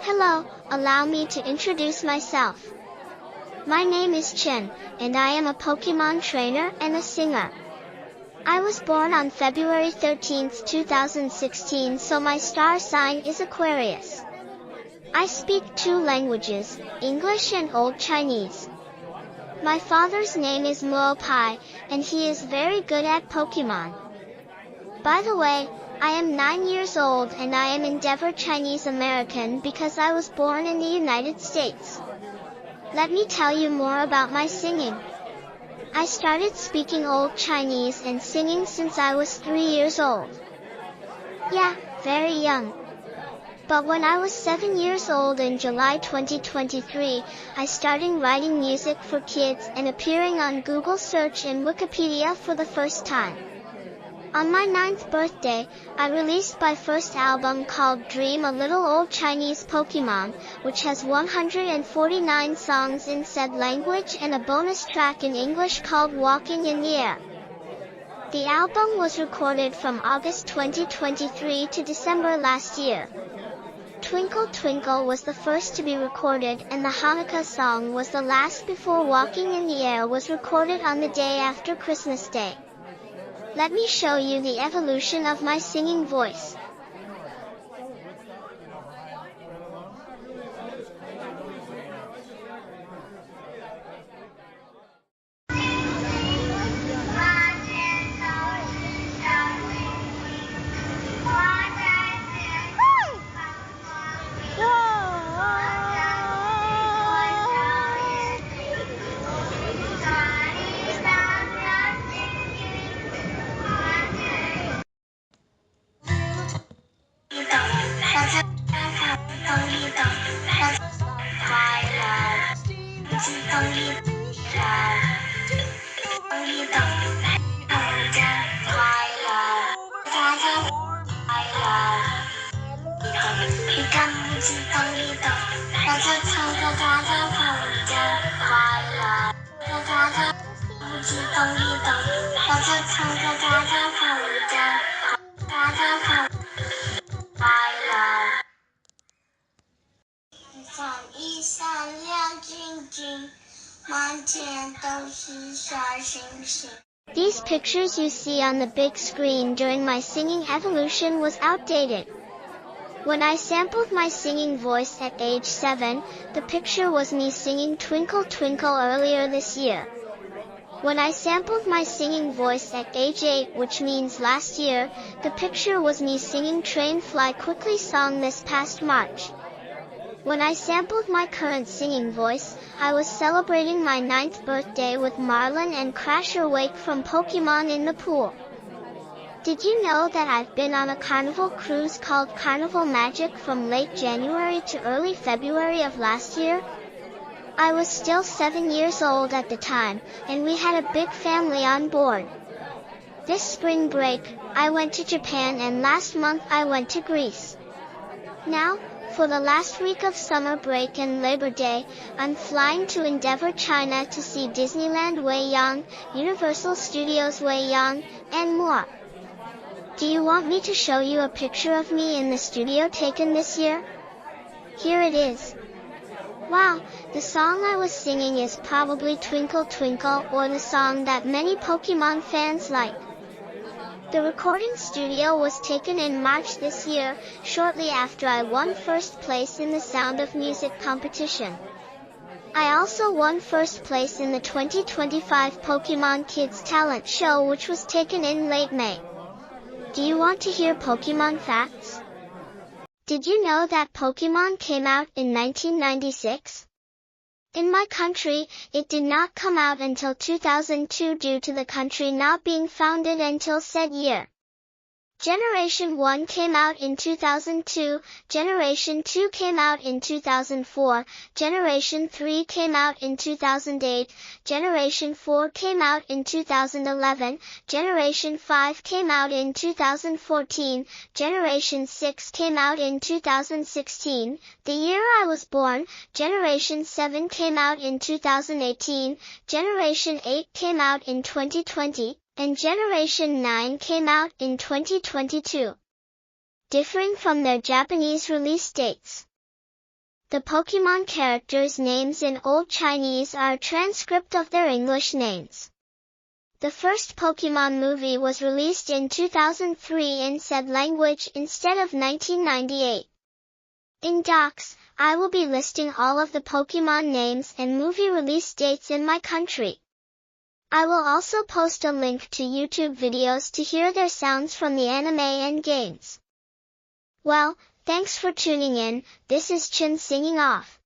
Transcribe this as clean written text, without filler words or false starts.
Hello, allow me to introduce myself. My name is Chen, and I am a Pokémon trainer and a singer. I was born on February 13, 2016, so my star sign is Aquarius. I speak 2 languages, English and Old Chinese. My father's name is Mo Pai, and he is very good at Pokémon. By the way, I am 9 years old and I am Endeavor Chinese American because I was born in the United States. Let me tell you more about my singing. I started speaking Old Chinese and singing since I was 3 years old. Yeah, very young. But when I was 7 years old in July 2023, I started writing music for kids and appearing on Google search and Wikipedia for the first time. On my 9th birthday, I released my first album called Dream, a Little Old Chinese Pokémon, which has 149 songs in said language and a bonus track in English called Walking in the Air. The album was recorded from August 2023 to December last year. Twinkle Twinkle was the first to be recorded, and the Hanukkah song was the last before Walking in the Air was recorded on the day after Christmas Day. Let me show you the evolution of my singing voice. These pictures you see on the big screen during my singing evolution was outdated. When I sampled my singing voice at age 7, the picture was me singing Twinkle Twinkle earlier this year. When I sampled my singing voice at age 8, which means last year, the picture was me singing Train Fly Quickly song this past March. When I sampled my current singing voice, I was celebrating my 9th birthday with Marlin and Crasher Wake from Pokémon in the pool. Did you know that I've been on a carnival cruise called Carnival Magic from late January to early February of last year? I was still 7 years old at the time, and we had a big family on board. This spring break, I went to Japan, and last month I went to Greece. Now, for the last week of summer break and Labor Day, I'm flying to Endeavor, China to see Disneyland Weiyang, Universal Studios Weiyang, and more. Do you want me to show you a picture of me in the studio taken this year? Here it is. Wow, the song I was singing is probably Twinkle Twinkle, or the song that many Pokémon fans like. The recording studio was taken in March this year, shortly after I won first place in the Sound of Music competition. I also won first place in the 2025 Pokémon Kids Talent Show, which was taken in late May. Do you want to hear Pokémon facts? Did you know that Pokémon came out in 1996? In my country, it did not come out until 2002 due to the country not being founded until said year. Generation 1 came out in 2002, Generation 2 came out in 2004, Generation 3 came out in 2008, Generation 4 came out in 2011, Generation 5 came out in 2014, Generation 6 came out in 2016, the year I was born. Generation 7 came out in 2018, Generation 8 came out in 2020, and Generation 9 came out in 2022. differing from their Japanese release dates. The Pokémon characters' names in Old Chinese are a transcript of their English names. The first Pokémon movie was released in 2003 in said language instead of 1998. In Docs, I will be listing all of the Pokémon names and movie release dates in my country. I will also post a link to YouTube videos to hear their sounds from the anime and games. Well, thanks for tuning in. This is Chen singing off.